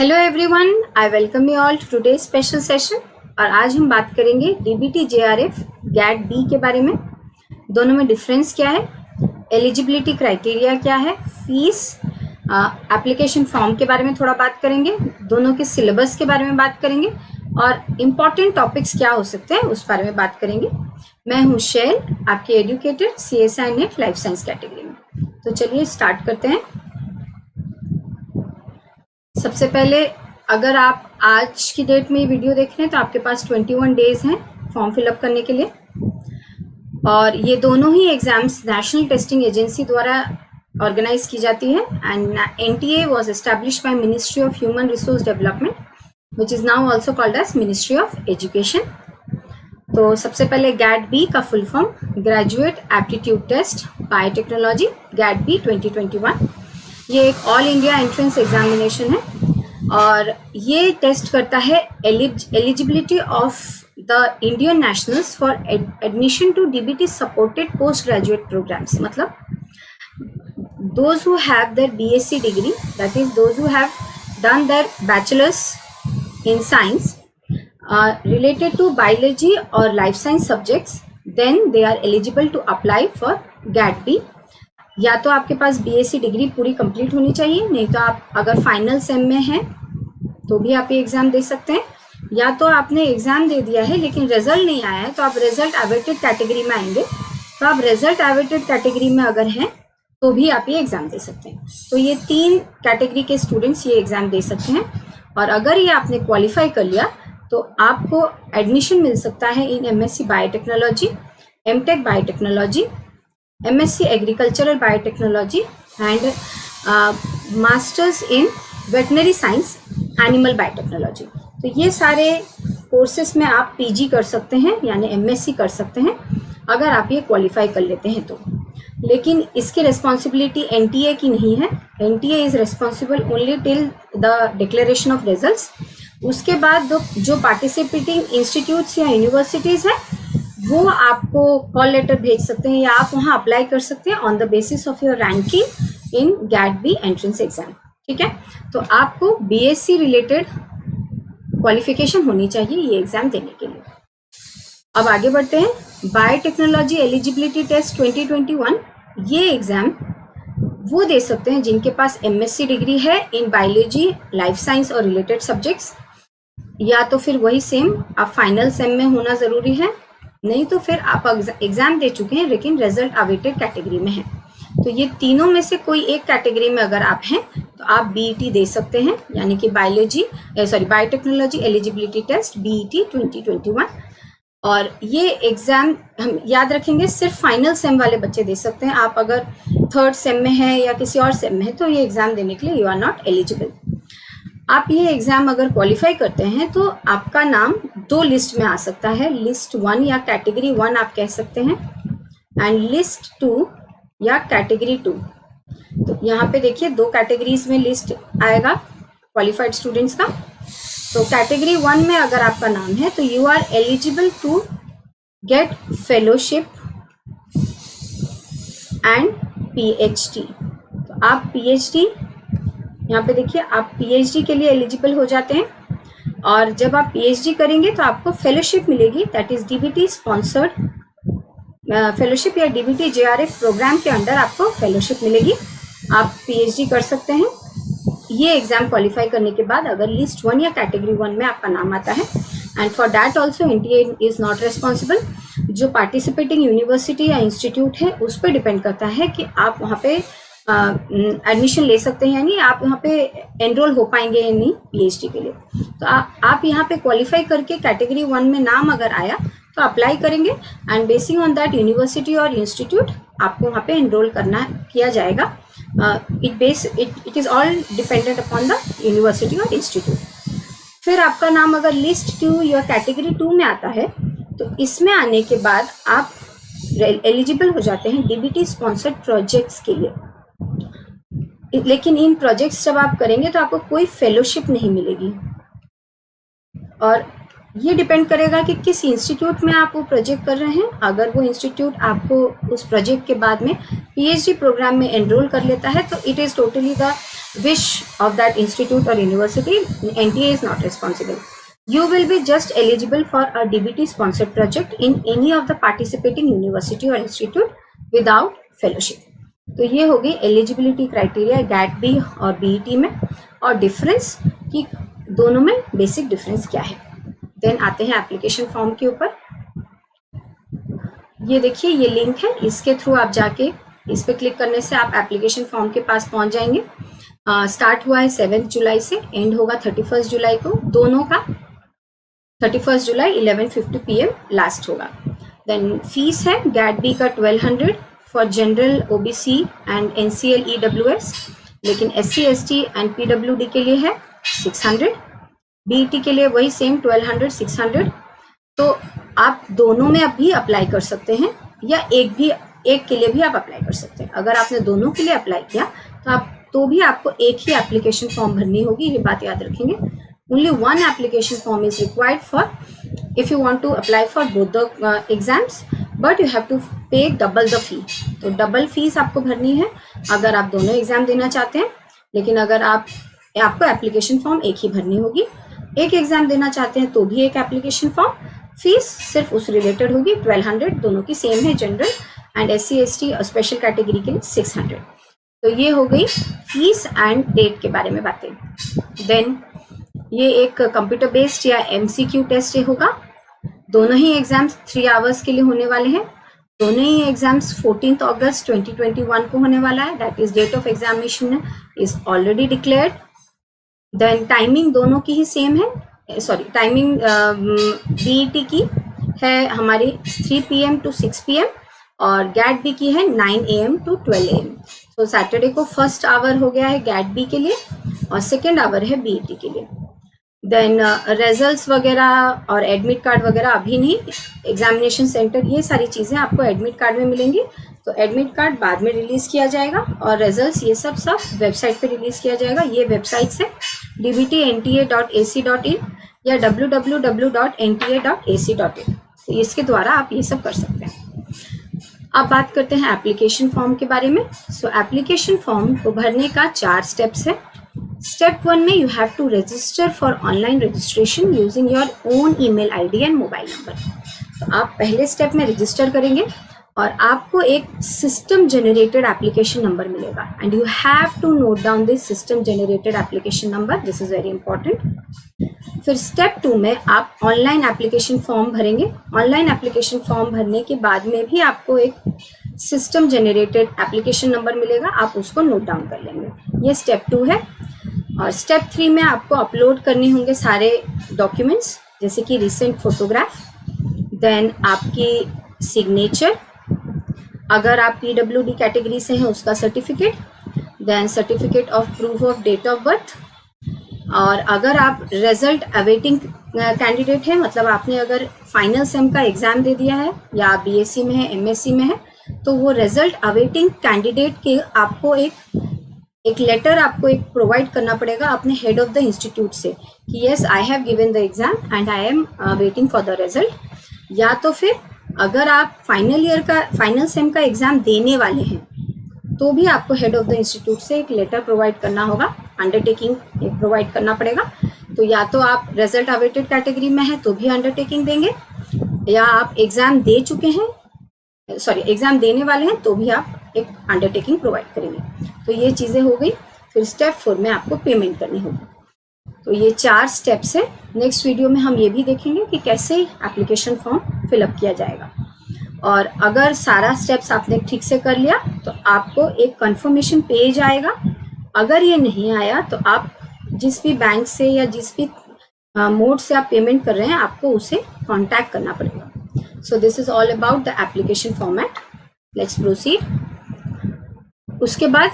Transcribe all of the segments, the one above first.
Hello everyone, I welcome you all to today special session. और आज हम बात करेंगे डीबीटी जेआरएफ गैट बी के बारे में। दोनों में डिफरेंस क्या है, एलिजिबिलिटी क्राइटेरिया क्या है, फीस, एप्लीकेशन फॉर्म के बारे में थोड़ा बात करेंगे, दोनों के सिलेबस के बारे में बात करेंगे और इम्पॉर्टेंट टॉपिक्स क्या हो सकते हैं उस बारे में बात करेंगे। मैं हूँ शैल, आपकी educator CSI net life science category में। तो चलिए स्टार्ट करते हैं। सबसे पहले अगर आप आज की डेट में वीडियो देख रहे हैं तो आपके पास 21 डेज हैं फॉर्म फिलअप करने के लिए। और ये दोनों ही एग्जाम्स नेशनल टेस्टिंग एजेंसी द्वारा ऑर्गेनाइज की जाती है and NTA was established by ministry of human resource development which is now also called as ministry of education. तो सबसे पहले गैट बी का full form graduate aptitude test biotechnology GAT B 2021। ये एक ऑल इंडिया एंट्रेंस एग्जामिनेशन है और ये test करता है eligibility of the Indian nationals for admission to DBT supported post graduate programmes. मतलब those who have their BSc degree, that is those who have done their bachelor's in science related to biology or life science subjects, then they are eligible to apply for GAT B। या तो आपके पास BSc degree पूरी complete होनी चाहिए, नहीं तो आप अगर फाइनल सेम में हैं तो भी आप ये एग्ज़ाम दे सकते हैं, या तो आपने एग्ज़ाम दे दिया है लेकिन रिजल्ट नहीं आया है तो आप रिजल्ट अवेटेड कैटेगरी में आएंगे। तो आप रिजल्ट अवेटेड कैटेगरी में अगर हैं तो भी आप ये एग्ज़ाम दे सकते हैं। तो ये 3 कैटेगरी के स्टूडेंट्स ये एग्ज़ाम दे सकते हैं और अगर ये आपने क्वालिफाई कर लिया तो आपको एडमिशन मिल सकता है इन MSc biotechnology, MTech biotechnology, MSc agricultural biotechnology and masters in veterinary science animal biotechnology. तो ये सारे कोर्सेस में आप PG कर सकते हैं यानी MSc कर सकते हैं अगर आप ये क्वालिफाई कर लेते हैं तो। लेकिन इसकी रिस्पॉन्सिबिलिटी NTA की नहीं है। NTA is responsible only till the declaration of results. उसके बाद जो पार्टिसिपेटिंग इंस्टीट्यूट्स या यूनिवर्सिटीज़ हैं वो आपको कॉल लेटर भेज सकते हैं या आप वहाँ अप्लाई कर सकते हैं on the basis of your ranking in GAT B entrance exam. ठीक है, तो आपको BSc रिलेटेड क्वालिफिकेशन होनी चाहिए ये एग्ज़ाम देने के लिए। अब आगे बढ़ते हैं। बायोटेक्नोलॉजी एलिजिबिलिटी टेस्ट 2021, ये एग्ज़ाम वो दे सकते हैं जिनके पास MSc डिग्री है इन बायोलॉजी, लाइफ साइंस और रिलेटेड सब्जेक्ट्स, या तो फिर वही सेम आप फाइनल सेम में होना ज़रूरी है, नहीं तो फिर आप एग्ज़ाम दे चुके हैं लेकिन रिजल्ट अवेटेड कैटेगरी में है। तो ये तीनों में से कोई एक कैटेगरी में अगर आप हैं तो आप BET दे सकते हैं यानी कि बायोटेक्नोलॉजी एलिजिबिलिटी टेस्ट BET 2021। और ये एग्ज़ाम हम याद रखेंगे सिर्फ फाइनल सेम वाले बच्चे दे सकते हैं। आप अगर 3rd सेम में हैं या किसी और सेम में हैं तो ये एग्ज़ाम देने के लिए यू आर नॉट एलिजिबल। आप ये एग्ज़ाम अगर क्वालिफाई करते हैं तो आपका नाम 2 लिस्ट में आ सकता है, लिस्ट 1 या कैटेगरी 1 आप कह सकते हैं एंड लिस्ट 2 या कैटेगरी 2। तो यहाँ पे देखिए 2 कैटेगरीज में लिस्ट आएगा क्वालिफाइड स्टूडेंट्स का। तो कैटेगरी 1 में अगर आपका नाम है तो you are eligible to get fellowship and PhD। तो आप PhD यहाँ पे देखिए आप PhD के लिए एलिजिबल हो जाते हैं और जब आप PhD करेंगे तो आपको फेलोशिप मिलेगी, that is DBT sponsored fellowship या DBT JRF प्रोग्राम के अंडर आपको फेलोशिप मिलेगी। आप PhD कर सकते हैं ये एग्ज़ाम क्वालिफाई करने के बाद अगर लिस्ट 1 या कैटेगरी 1 में आपका नाम आता है। And for that also NTA is not responsible. जो पार्टिसिपेटिंग यूनिवर्सिटी या इंस्टीट्यूट है उस पर डिपेंड करता है कि आप वहाँ पे एडमिशन ले सकते हैं यानी आप यहाँ पे एनरोल हो पाएंगे या नहीं PhD के लिए। तो आप यहाँ पे क्वालिफाई करके कैटेगरी 1 में नाम अगर आया तो अप्लाई करेंगे and basin on that university और इंस्टीट्यूट आपको वहाँ पे एनरोल किया जाएगा। It is all dependent upon the university और इंस्टीट्यूट। फिर आपका नाम अगर लिस्ट 2 या कैटेगरी 2 में आता है तो इसमें आने के बाद आप एलिजिबल हो जाते हैं DBT स्पॉन्सर्ड प्रोजेक्ट्स के लिए। लेकिन इन प्रोजेक्ट्स जब आप करेंगे तो आपको कोई फेलोशिप नहीं मिलेगी और ये डिपेंड करेगा कि किस इंस्टीट्यूट में आप वो प्रोजेक्ट कर रहे हैं। अगर वो इंस्टीट्यूट आपको उस प्रोजेक्ट के बाद में PhD प्रोग्राम में एनरोल कर लेता है तो it is totally the wish of that institute or university, NTA is not responsible. You will be just eligible for a DBT sponsored project in any of the participating university or institute without fellowship. तो ये हो गई eligibility criteria gate B और BET में, और difference कि दोनों में बेसिक डिफरेंस क्या है। देन आते हैं एप्लीकेशन फॉर्म के ऊपर। ये देखिए ये लिंक है, इसके थ्रू आप जाके इस पे क्लिक करने से आप एप्लीकेशन फॉर्म के पास पहुंच जाएंगे। स्टार्ट हुआ है 7 जुलाई से, एंड होगा 31 जुलाई को। दोनों का 31 जुलाई 11:50 PM लास्ट होगा। देन फीस है गैट बी का 1200 for general OBC and NCL EWS, लेकिन SC ST एंड PWD के लिए है 600। BET के लिए वही सेम 1200 600। तो आप दोनों में अब भी अप्लाई कर सकते हैं, या एक के लिए भी आप अप्लाई कर सकते हैं। अगर आपने दोनों के लिए अप्लाई किया तो भी आपको एक ही एप्लीकेशन फॉर्म भरनी होगी, ये बात याद रखेंगे। Only one application form is required for if you want to apply for both the exams, but you have to pay double the fee. तो डबल फीस आपको भरनी है अगर आप दोनों एग्जाम देना चाहते हैं, लेकिन अगर आपको एप्लीकेशन फॉर्म एक ही भरनी होगी। एक एग्जाम देना चाहते हैं तो भी एक एप्लीकेशन फॉर्म, फीस सिर्फ उस रिलेटेड होगी 1200, दोनों की सेम है, जनरल एंड SC ST और स्पेशल कैटेगरी के लिए 600। तो ये हो गई फीस एंड डेट के बारे में बातें। देन ये एक कंप्यूटर बेस्ड या MCQ टेस्ट होगा। दोनों ही एग्जाम्स 3 आवर्स के लिए होने वाले हैं। दोनों ही एग्जाम्स 14 अगस्त 2021 को होने वाला है, that is date of examination is already declared. Then timing दोनों की ही सेम है, सॉरी टाइमिंग BET की है हमारी 3 PM to 6 PM और गैट बी की है 9 AM to 12 AM। तो सैटरडे को फर्स्ट आवर हो गया है गैट बी के लिए और सेकेंड आवर है BET के लिए। देन रिजल्ट्स वगैरह और एडमिट कार्ड वगैरह अभी नहीं, एग्जामिनेशन सेंटर ये सारी चीज़ें आपको एडमिट कार्ड में मिलेंगी। तो एडमिट कार्ड बाद में रिलीज़ किया जाएगा और रिजल्ट्स ये सब वेबसाइट पे रिलीज़ किया जाएगा। ये वेबसाइट्स है dbtnta.ac.in या www.nta.ac.in। तो इसके द्वारा आप ये सब कर सकते हैं। अब बात करते हैं एप्लीकेशन फॉर्म के बारे में। सो एप्लीकेशन फॉर्म को भरने का 4 स्टेप्स है। स्टेप 1 में you have to register for online registration using your own email ID and mobile number. तो आप पहले स्टेप में रजिस्टर करेंगे और आपको एक सिस्टम जनरेटेड एप्लीकेशन नंबर मिलेगा and you have to note down this system generated application number, this is very important. फिर स्टेप 2 में आप ऑनलाइन एप्लीकेशन फॉर्म भरेंगे। ऑनलाइन एप्लीकेशन फॉर्म भरने के बाद में भी आपको एक सिस्टम जनरेटेड एप्लीकेशन नंबर मिलेगा, आप उसको नोट डाउन कर लेंगे। ये स्टेप 2 है। और स्टेप 3 में आपको अपलोड करने होंगे सारे डॉक्यूमेंट्स, जैसे कि रिसेंट फोटोग्राफ, देन आपकी सिग्नेचर, अगर आप PWD कैटेगरी से हैं उसका certificate, then certificate of proof of date of birth, और अगर आप रिजल्ट अवेटिंग कैंडिडेट हैं, मतलब आपने अगर फाइनल सेम का एग्ज़ाम दे दिया है या आप BSc में है MSc में है, तो वो रिजल्ट अवेटिंग कैंडिडेट के आपको एक लेटर आपको एक प्रोवाइड करना पड़ेगा अपने हेड ऑफ द इंस्टीट्यूट से कि yes I have given the exam and I am waiting for the result. या तो फिर अगर आप फाइनल सेम का एग्ज़ाम देने वाले हैं तो भी आपको हेड ऑफ द इंस्टीट्यूट से एक लेटर प्रोवाइड करना होगा, अंडरटेकिंग एक प्रोवाइड करना पड़ेगा। तो या तो आप रिजल्ट अवेटेड कैटेगरी में हैं तो भी अंडरटेकिंग देंगे, या आप एग्ज़ाम दे चुके हैं, सॉरी एग्ज़ाम देने वाले हैं तो भी आप एक अंडरटेकिंग प्रोवाइड करेंगे। तो ये चीज़ें हो गई। फिर स्टेप 4 में आपको पेमेंट करनी होगी। तो ये 4 स्टेप्स है। नेक्स्ट वीडियो में हम ये भी देखेंगे कि कैसे एप्लीकेशन फॉर्म फिलअप किया जाएगा। और अगर सारा स्टेप्स आपने ठीक से कर लिया तो आपको एक कंफर्मेशन पेज आएगा। अगर ये नहीं आया तो आप जिस भी बैंक से या जिस भी मोड से आप पेमेंट कर रहे हैं आपको उसे कांटेक्ट करना पड़ेगा। सो this is all about the application format. Let's proceed. उसके बाद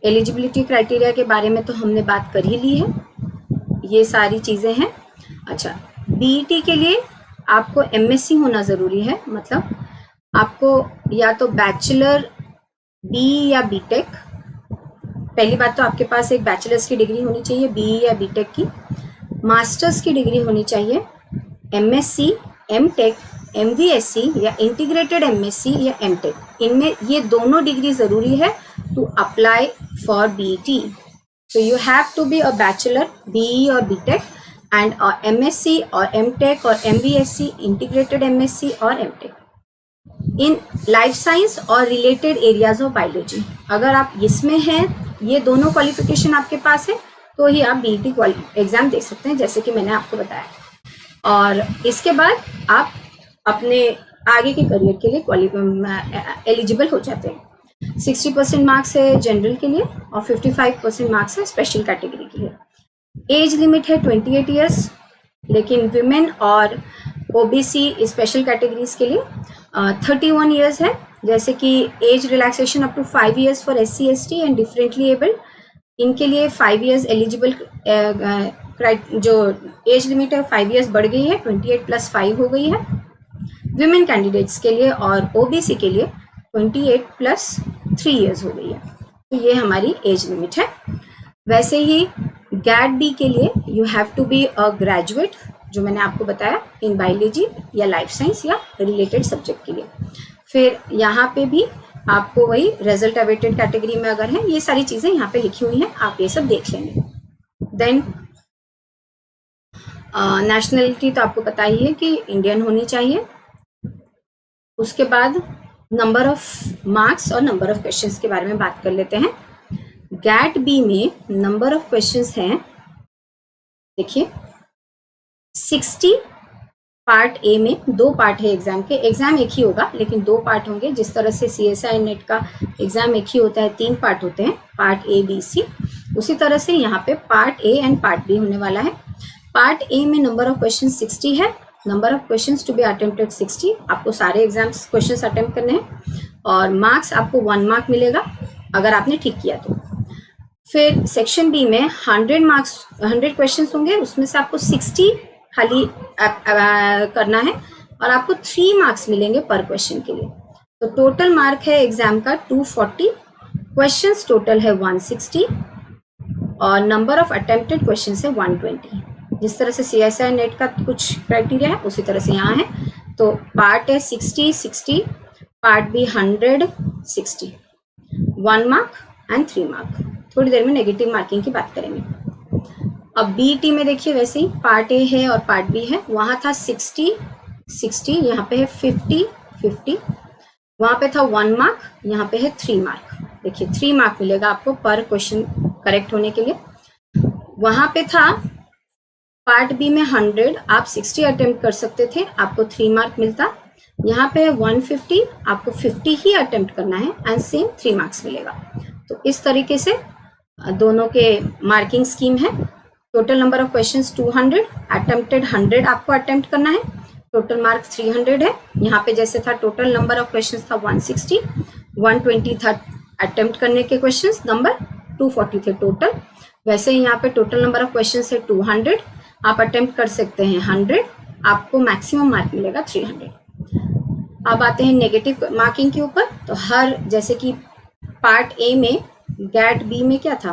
एलिजिबिलिटी क्राइटेरिया के बारे में तो हमने बात कर ही ली है, ये सारी चीज़ें हैं। अच्छा, BET के लिए आपको MSc होना ज़रूरी है, मतलब आपको या तो बैचलर BE या BTech, पहली बात तो आपके पास एक बैचलर्स की डिग्री होनी चाहिए BE या BTech की, मास्टर्स की डिग्री होनी चाहिए, MSc, MTech, MVSc या इंटीग्रेटेड MSc या MTech, इनमें ये दोनों डिग्री ज़रूरी है to apply for BET। So you have to be a bachelor, BE or BTech, and MSc or MTech or MBSc, integrated MSc or MTech in life science और related areas of biology. अगर आप इसमें हैं, ये दोनों qualification आपके पास है, तो ही आप BET एग्जाम दे सकते हैं, जैसे कि मैंने आपको बताया. और इसके बाद आप अपने आगे के करियर के लिए एलिजिबल हो जाते हैं. 60% मार्क्स है जनरल के लिए और 55% मार्क्स है स्पेशल कैटेगरी के लिए. एज लिमिट है 28 ईयर्स, लेकिन विमेन और ओबीसी स्पेशल कैटेगरीज के लिए 31 ईयर्स है. जैसे कि age relaxation up to 5 years for SC ST and differently abled, इनके लिए 5 ईयर्स एलिजिबल. जो एज लिमिट है 5 ईयर्स बढ़ गई है, 28 + 5 हो गई है विमेन कैंडिडेट्स के लिए, और ओबीसी के लिए 28 + 3 ईयर्स हो गई है. तो ये हमारी एज लिमिट है. वैसे ही GAT-B के लिए you have to be a graduate, जो मैंने आपको बताया, इन बायोलॉजी या लाइफ साइंस या रिलेटेड सब्जेक्ट के लिए. फिर यहाँ पे भी आपको वही रिजल्ट अवेटेड कैटेगरी में अगर है, ये सारी चीज़ें यहाँ पे लिखी हुई हैं, आप ये सब देख लेंगे. देन नेशनलिटी तो आपको पता ही है कि इंडियन होनी चाहिए. उसके बाद नंबर ऑफ मार्क्स और नंबर ऑफ क्वेश्चंस के बारे में बात कर लेते हैं. GAT-B में नंबर ऑफ क्वेश्चंस हैं, देखिए 60. पार्ट ए में 2 पार्ट है एग्जाम के. एग्जाम एक ही होगा लेकिन 2 पार्ट होंगे. जिस तरह से CSI नेट का एग्जाम एक ही होता है, 3 पार्ट होते हैं, पार्ट A B C, उसी तरह से यहाँ पे part A and part B होने वाला है. पार्ट A में नंबर ऑफ क्वेश्चन 60 है. Number of questions to be attempted 60. आपको सारे एग्जाम्स क्वेश्चंस अटेम्प्ट करने हैं और मार्क्स आपको 1 मार्क मिलेगा अगर आपने ठीक किया तो. फिर सेक्शन बी में 100 क्वेश्चंस होंगे, उसमें से आपको 60 खाली करना है और आपको 3 मार्क्स मिलेंगे पर क्वेश्चन के लिए. तो टोटल मार्क है एग्जाम का 240. क्वेश्चंस टोटल है 160 और नंबर ऑफ अटेम्प्टेड क्वेश्चंस है 120. जिस तरह से CSI नेट का कुछ क्राइटेरिया है उसी तरह से यहाँ है. तो पार्ट है 60, part B 100, 60, 1 mark and 3 mark. थोड़ी देर में नेगेटिव मार्किंग की बात करेंगे. अब BET में देखिए वैसे ही पार्ट ए है और पार्ट बी है. वहाँ था 60, यहाँ पे है 50, वहाँ पे था 1 मार्क, यहाँ पे है 3 मार्क. देखिए 3 मार्क मिलेगा आपको पर क्वेश्चन करेक्ट होने के लिए. वहाँ पे था पार्ट बी में 100, आप 60 अटेम्प्ट कर सकते थे, आपको 3 मार्क मिलता. यहाँ पे है 150, आपको 50 ही अटेम्प्ट करना है एंड सेम 3 मार्क्स मिलेगा. तो इस तरीके से दोनों के मार्किंग स्कीम है. Total number of questions 200, attempted 100 आपको अटेम्प्ट करना है, टोटल मार्क 300 है. यहाँ पे जैसे था टोटल नंबर ऑफ क्वेश्चंस था 160, 120 था अटेम्प्ट करने के क्वेश्चंस नंबर, 240 थे टोटल. वैसे ही यहाँ पे टोटल नंबर ऑफ क्वेश्चंस है 200, आप अटेम्प्ट कर सकते हैं 100, आपको मैक्सिमम मार्क मिलेगा 300. अब आते हैं नेगेटिव मार्किंग के ऊपर. तो हर, जैसे कि पार्ट ए में GAT-B में क्या था,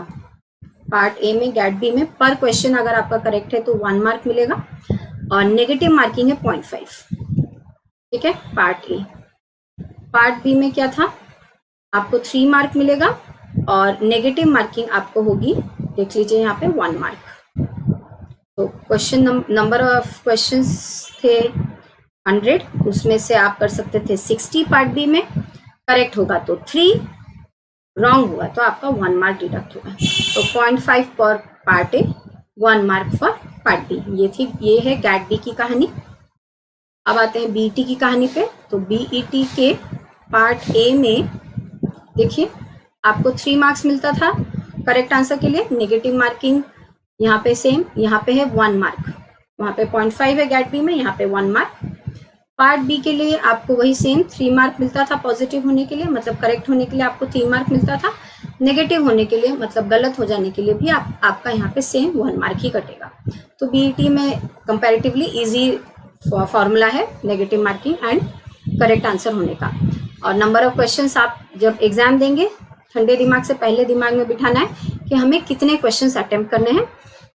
पार्ट ए में GAT-B में पर क्वेश्चन अगर आपका करेक्ट है तो 1 मार्क मिलेगा और नेगेटिव मार्किंग है 0.5. ठीक है, पार्ट ए. पार्ट बी में क्या था, आपको 3 मार्क मिलेगा और नेगेटिव मार्किंग आपको होगी, देख लीजिए यहाँ पे 1 मार्क. तो क्वेश्चन नंबर ऑफ क्वेश्चंस थे 100, उसमें से आप कर सकते थे 60 पार्ट बी में. करेक्ट होगा तो 3, रॉन्ग हुआ तो आपका 1 मार्क डिडक्ट होगा. तो 0.5 पर part A, 1 mark for part B. ये है GAT-B की कहानी. अब आते हैं BET की कहानी पे. तो BET के पार्ट ए में देखिए आपको 3 मार्क्स मिलता था करेक्ट आंसर के लिए. नेगेटिव मार्किंग यहाँ पे सेम, यहाँ पे है 1 मार्क, वहाँ पे 0.5 है GAT-B में, यहाँ पे 1 मार्क. पार्ट बी के लिए आपको वही सेम 3 मार्क मिलता था पॉजिटिव होने के लिए, मतलब करेक्ट होने के लिए आपको 3 मार्क मिलता था. नेगेटिव होने के लिए मतलब गलत हो जाने के लिए भी आपका यहाँ पे सेम 1 मार्क ही कटेगा. तो BET में कंपैरेटिवली इजी फॉर्मूला है negative marking and correct answer होने का. और नंबर ऑफ क्वेश्चंस आप जब एग्जाम देंगे, ठंडे दिमाग से पहले दिमाग में बिठाना है कि हमें कितने क्वेश्चंस अटेम्प्ट करने हैं.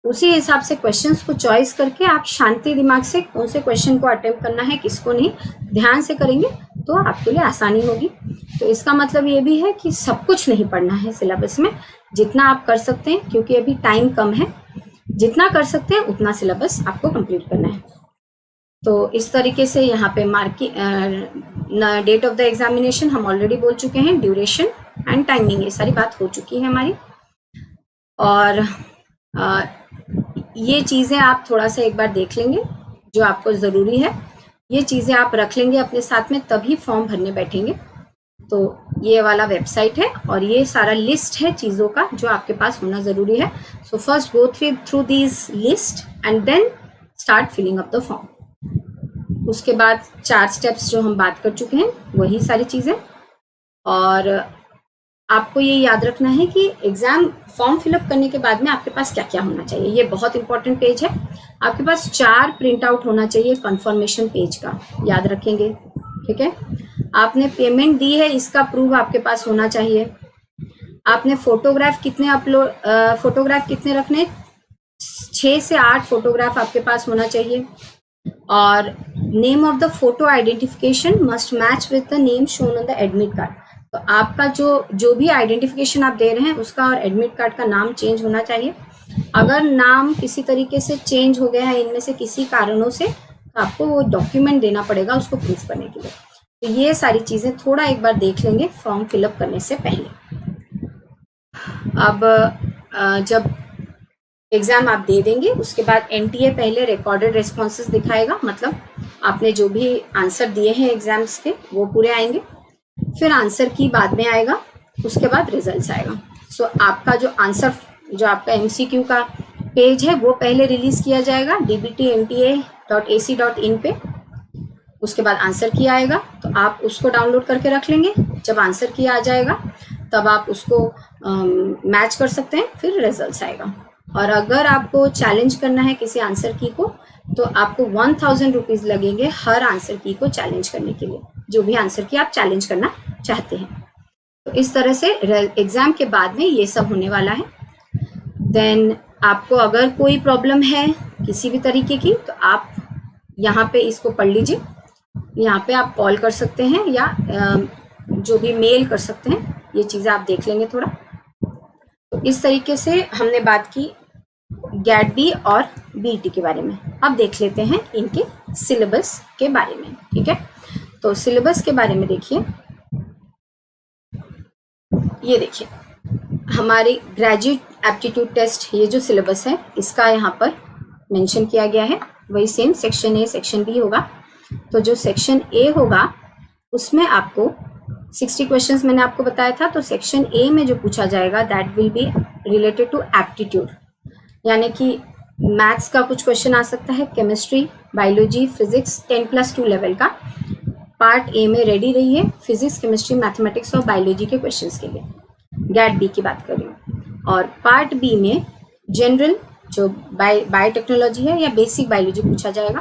उसी हिसाब से क्वेश्चंस को चॉइस करके आप शांति दिमाग से कौन से क्वेश्चन को अटेम्प्ट करना है, किसको नहीं, ध्यान से करेंगे तो आपके लिए आसानी होगी. तो इसका मतलब ये भी है कि सब कुछ नहीं पढ़ना है सिलेबस में, जितना आप कर सकते हैं, क्योंकि अभी टाइम कम है, जितना कर सकते हैं उतना सिलेबस आपको कंप्लीट करना है। तो इस तरीके से यहाँ पे डेट ऑफ द एग्जामिनेशन हम ऑलरेडी बोल चुके हैं, ड्यूरेशन एंड टाइमिंग ये सारी बात हो चुकी है हमारी। और ये चीज़ें आप थोड़ा सा एक बार देख लेंगे, जो आपको ज़रूरी है ये चीज़ें आप रख लेंगे अपने साथ में, तभी फॉर्म भरने बैठेंगे। तो ये वाला वेबसाइट है और ये सारा लिस्ट है चीज़ों का जो आपके पास होना ज़रूरी है। So first go through these list and then start filling up the form. उसके बाद 4 स्टेप्स जो हम बात कर चुके हैं वही सारी चीज़ें। और आपको ये याद रखना है कि एग्ज़ाम फॉर्म फिलअप करने के बाद में आपके पास क्या क्या होना चाहिए। ये बहुत इंपॉर्टेंट पेज है। आपके पास 4 प्रिंट आउट होना चाहिए कंफर्मेशन पेज का, याद रखेंगे, ठीक है। आपने पेमेंट दी है इसका प्रूफ आपके पास होना चाहिए। आपने फोटोग्राफ कितने रखने, 6 से 8 फोटोग्राफ आपके पास होना चाहिए। और name of the photo identification must match with the name shown on the admit card. तो आपका जो भी आइडेंटिफिकेशन आप दे रहे हैं उसका और एडमिट कार्ड का नाम चेंज होना चाहिए। अगर नाम किसी तरीके से चेंज हो गया है इनमें से किसी कारणों से, तो आपको वो डॉक्यूमेंट देना पड़ेगा उसको प्रूफ करने के लिए। तो ये सारी चीज़ें थोड़ा एक बार देख लेंगे फॉर्म फिलअप करने से पहले। अब जब एग्ज़ाम आप दे देंगे उसके बाद एनटीए पहले रिकॉर्डेड रेस्पॉन्सेस दिखाएगा, मतलब आपने जो भी आंसर दिए हैं एग्जाम्स के वो पूरे आएंगे। फिर आंसर की बाद में आएगा, उसके बाद रिजल्ट्स आएगा। सो आपका जो आंसर, जो आपका एमसीक्यू का पेज है वो पहले रिलीज किया जाएगा dbtmta.ac.in पे। उसके बाद आंसर की आएगा, तो आप उसको डाउनलोड करके रख लेंगे। जब आंसर की आ जाएगा तब आप उसको मैच कर सकते हैं, फिर रिजल्ट्स आएगा। और अगर आपको चैलेंज करना है किसी आंसर की को, तो आपको 1000 रुपीज़ लगेंगे हर आंसर की को चैलेंज करने के लिए, जो भी आंसर की आप चैलेंज करना चाहते हैं। तो इस तरह से एग्ज़ाम के बाद में ये सब होने वाला है। देन आपको अगर कोई प्रॉब्लम है किसी भी तरीके की, तो आप यहाँ पे इसको पढ़ लीजिए। यहाँ पे आप कॉल कर सकते हैं या जो भी मेल कर सकते हैं, ये चीज़ें आप देख लेंगे थोड़ा। तो इस तरीके से हमने बात की गैट बी और बीटी के बारे में। अब देख लेते हैं इनके सिलेबस के बारे में, ठीक है। तो सिलेबस के बारे में देखिए, ये देखिए हमारी ग्रेजुएट एप्टीट्यूड टेस्ट, ये जो सिलेबस है इसका यहाँ पर मेंशन किया गया है। वही same section A section B होगा। तो जो सेक्शन ए होगा उसमें आपको 60 क्वेश्चंस मैंने आपको बताया था। तो सेक्शन ए में जो पूछा जाएगा that will be related to aptitude, यानी कि मैथ्स का कुछ क्वेश्चन आ सकता है, केमिस्ट्री, बायोलॉजी, फिजिक्स 10+2 लेवल का। पार्ट ए में रेडी रहिए फिजिक्स, केमिस्ट्री, मैथमेटिक्स और बायोलॉजी के क्वेश्चंस के लिए, गैट बी की बात कर रही हूँ। और पार्ट बी में जनरल जो बायोटेक्नोलॉजी है या बेसिक बायोलॉजी पूछा जाएगा।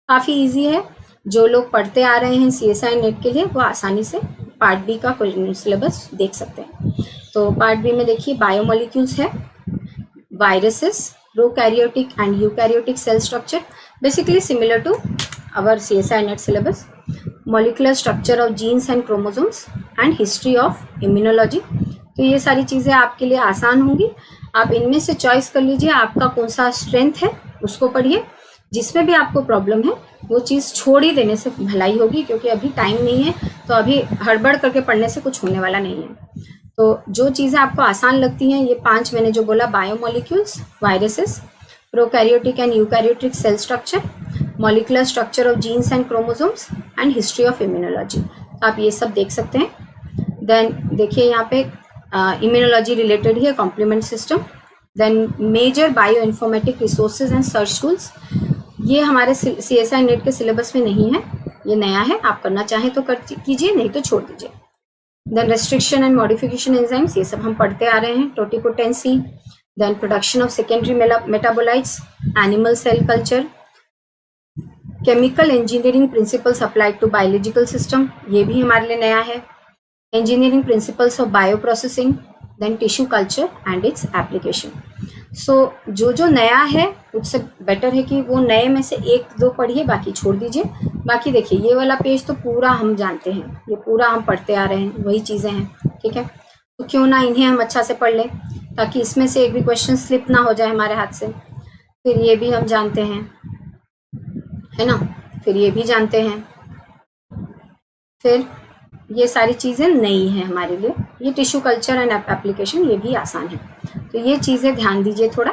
काफ़ी इजी है, जो लोग पढ़ते आ रहे हैं CSI नेट के लिए वो आसानी से पार्ट बी का सिलेबस देख सकते हैं। तो पार्ट बी में देखिए बायोमोलिक्यूल्स है, viruses, prokaryotic and eukaryotic cell structure, basically similar to our CSI NET syllabus. Molecular structure of genes and chromosomes and history of immunology. तो ये सारी चीज़ें आपके लिए आसान होंगी। आप इनमें से चॉइस कर लीजिए आपका कौन सा स्ट्रेंथ है, उसको पढ़िए। जिसमें भी आपको प्रॉब्लम है वो चीज़ छोड़ ही देने से भलाई होगी, क्योंकि अभी टाइम नहीं है, तो अभी हड़बड़ करके पढ़ने से कुछ होने वाला नहीं है। तो जो चीज़ें आपको आसान लगती हैं, ये 5 मैंने जो बोला, biomolecules, viruses, prokaryotic and eukaryotic cell structure, molecular structure of genes and chromosomes and history of immunology, तो आप ये सब देख सकते हैं। देन देखिए यहाँ पे इम्यूनोलॉजी रिलेटेड ही है, complement system. Then major bioinformatic resources and search tools, ये हमारे CSI नेट के सिलेबस में नहीं है, ये नया है। आप करना चाहें तो कीजिए, नहीं तो छोड़ दीजिए। Then restriction and modification enzymes, ये सब हम पढ़ते आ रहे हैं, totipotency. Then production of secondary metabolites, animal cell culture, chemical engineering principles applied to biological system, ये भी हमारे लिए नया है। Engineering principles of bioprocessing, then tissue culture and its application. So जो नया है उससे बेटर है कि वो नए में से 1-2 पढ़िए, बाकी छोड़ दीजिए। बाकी देखिए ये वाला पेज तो पूरा हम जानते हैं, ये पूरा हम पढ़ते आ रहे हैं, वही चीज़ें हैं, ठीक है। तो क्यों ना इन्हें हम अच्छा से पढ़ लें। ताकि इसमें से एक भी क्वेश्चन स्लिप ना हो जाए हमारे हाथ से। फिर ये भी हम जानते हैं, है ना, फिर ये भी जानते हैं। फिर ये सारी चीज़ें नई हैं हमारे लिए। ये टिश्यू कल्चर एंड एप्लीकेशन, ये भी आसान है, तो ये चीज़ें ध्यान दीजिए थोड़ा।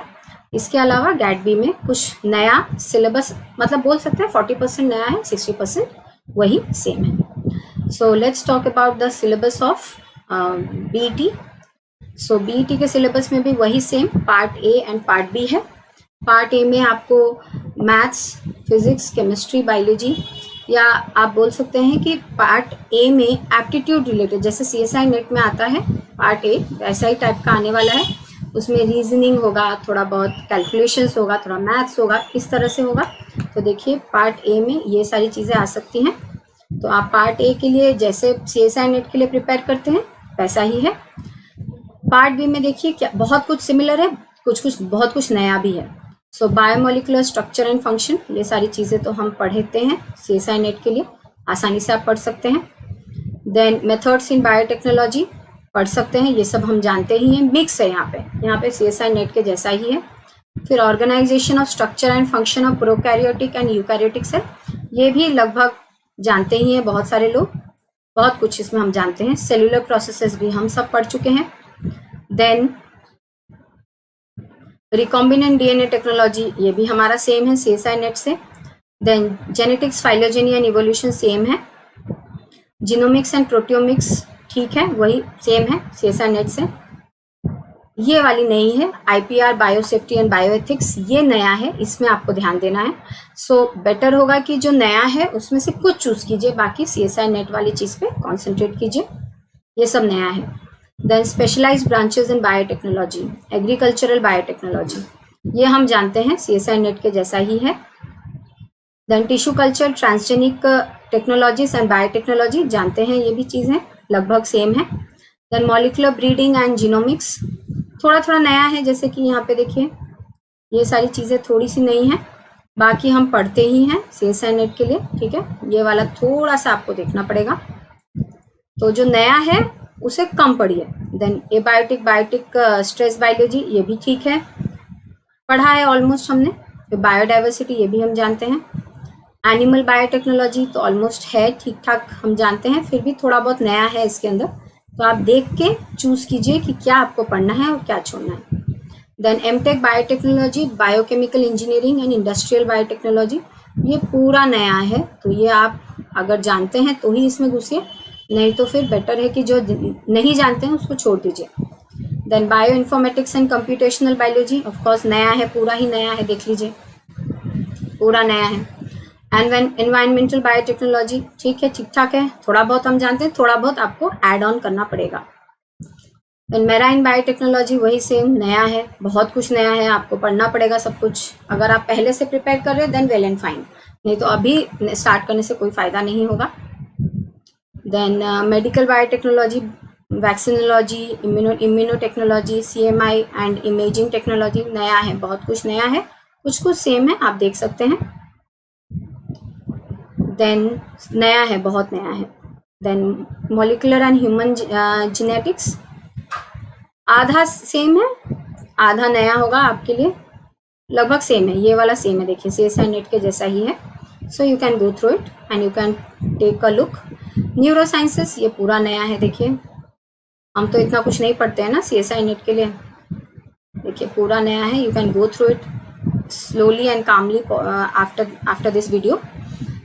इसके अलावा गैट-बी में कुछ नया सिलेबस, मतलब बोल सकते हैं 40% नया है, 60% वही सेम है। So let's talk about the syllabus of BET. So BET के सिलेबस में भी वही same part A and part B है। पार्ट ए में आपको मैथ्स, फिजिक्स, केमिस्ट्री, बायोलॉजी, या आप बोल सकते हैं कि पार्ट ए में एप्टीट्यूड रिलेटेड, जैसे CSI नेट में आता है पार्ट ए, वैसा ही टाइप का आने वाला है। उसमें रीजनिंग होगा, थोड़ा बहुत कैलकुलेशंस होगा, थोड़ा मैथ्स होगा, इस तरह से होगा। तो देखिए पार्ट ए में ये सारी चीज़ें आ सकती हैं। तो आप पार्ट ए के लिए जैसे CSI नेट के लिए प्रिपेयर करते हैं वैसा ही है। पार्ट बी में देखिए क्या बहुत कुछ सिमिलर है, कुछ बहुत कुछ नया भी है। सो बायोमोलिकुलर स्ट्रक्चर एंड फंक्शन, ये सारी चीज़ें तो हम पढ़ते हैं CSI नेट के लिए, आसानी से आप पढ़ सकते हैं। देन मेथड्स इन बायोटेक्नोलॉजी पढ़ सकते हैं, ये सब हम जानते ही हैं। मिक्स है यहाँ पे CSI नेट के जैसा ही है। फिर organisation of structure and function of prokaryotic and eukaryotic cell, ये भी लगभग जानते ही हैं बहुत सारे लोग, बहुत कुछ इसमें हम जानते हैं। सेलुलर प्रोसेसेस भी हम सब पढ़ चुके हैं। देन रिकॉम्बिनेंट DNA टेक्नोलॉजी, ये भी हमारा सेम है CSI नेट से। Then genetics, phylogeny and evolution same है। जीनोमिक्स एंड प्रोटियोमिक्स ठीक है, वही सेम है CSI नेट से। ये वाली नई है IPR, बायोसेफ्टी एंड बायोएथिक्स, ये नया है, इसमें आपको ध्यान देना है। सो बेटर होगा कि जो नया है उसमें से कुछ चूज कीजिए, बाकी CSI नेट वाली चीज़ पे कॉन्सेंट्रेट कीजिए, ये सब नया है। Then specialised branches in biotechnology, agricultural biotechnology, ये हम जानते हैं CSI नेट के जैसा ही है। Then tissue culture, transgenic technologies and biotechnology, जानते हैं ये भी चीज़ें लगभग सेम है। Then molecular breeding and genomics, थोड़ा थोड़ा नया है, जैसे कि यहाँ पे देखिए ये सारी चीज़ें थोड़ी सी नई हैं, बाकी हम पढ़ते ही हैं CSI नेट के लिए, ठीक है। ये वाला थोड़ा सा आपको देखना पड़ेगा, तो जो नया है उसे कम पढ़िए। Then abiotic, biotic, stress biology, ये भी ठीक है, पढ़ा है ऑलमोस्ट हमने। फिर बायोडाइवर्सिटी, ये भी हम जानते हैं। एनिमल बायोटेक्नोलॉजी तो ऑलमोस्ट है, ठीक ठाक हम जानते हैं, फिर भी थोड़ा बहुत नया है इसके अंदर, तो आप देख के चूज कीजिए कि क्या आपको पढ़ना है और क्या छोड़ना है। Then MTech biotechnology, biochemical engineering and industrial biotechnology, ये पूरा नया है, तो ये आप अगर जानते हैं तो ही इसमें घुसिए, नहीं तो फिर बेटर है कि जो नहीं जानते हैं उसको छोड़ दीजिए। Then bioinformatics and computational biology, of course नया है, पूरा ही नया है, देख लीजिए पूरा नया है। एंड एनवायरमेंटल बायोटेक्नोलॉजी, ठीक है, ठीक ठाक है, थोड़ा बहुत हम जानते हैं, थोड़ा बहुत आपको ऐड ऑन करना पड़ेगा। देन मेराइन बायोटेक्नोलॉजी, वही सेम नया है, बहुत कुछ नया है, आपको पढ़ना पड़ेगा सब कुछ। अगर आप पहले से प्रिपेयर कर रहे हैं देन वेल एंड फाइन, नहीं तो अभी स्टार्ट करने से कोई फ़ायदा नहीं होगा। Then medical biotechnology, vaccinology, immunotechnology, CMI and imaging technology, नया है, बहुत कुछ नया है, कुछ सेम है, आप देख सकते हैं। देन नया है, बहुत नया है। Then molecular and human genetics, आधा सेम है, आधा नया होगा आपके लिए, लगभग सेम है, ये वाला सेम है, देखिए CSI नेट के जैसा ही है। So you can go through it and you can take a look. Neurosciences, ये पूरा नया है, देखिए हम तो इतना कुछ नहीं पढ़ते हैं ना CSI नेट के लिए, देखिए पूरा नया है, you can go through it slowly and calmly after this video.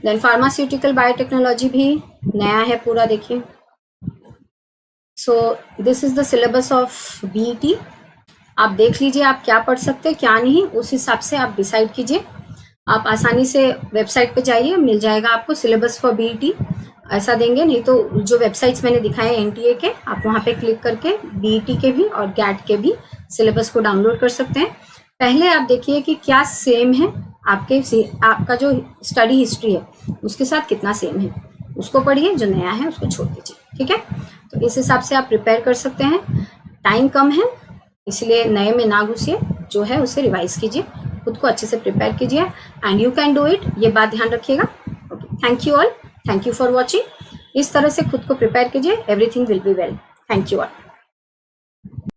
Then pharmaceutical biotechnology भी नया है पूरा, देखिए। So this is the syllabus of BET, आप देख लीजिए आप क्या पढ़ सकते हैं क्या नहीं, उस हिसाब से आप डिसाइड कीजिए। आप आसानी से वेबसाइट पे जाइए, मिल जाएगा आपको सिलेबस फॉर BET, ऐसा देंगे, नहीं तो जो वेबसाइट्स मैंने दिखाए NTA के, आप वहाँ पे क्लिक करके BET के भी और GAT के भी सिलेबस को डाउनलोड कर सकते हैं। पहले आप देखिए कि क्या सेम है, आपका जो स्टडी हिस्ट्री है उसके साथ कितना सेम है, उसको पढ़िए, जो नया है उसको छोड़ दीजिए, ठीक है। तो इस हिसाब से आप प्रिपेयर कर सकते हैं। टाइम कम है इसलिए नए में ना घुसिए, जो है उसे रिवाइज कीजिए, खुद को अच्छे से प्रिपेयर कीजिए and you can do it, ये बात ध्यान रखिएगा। Okay, thank you all, thank you for watching. इस तरह से खुद को प्रिपेयर कीजिए, everything will be well. Thank you all.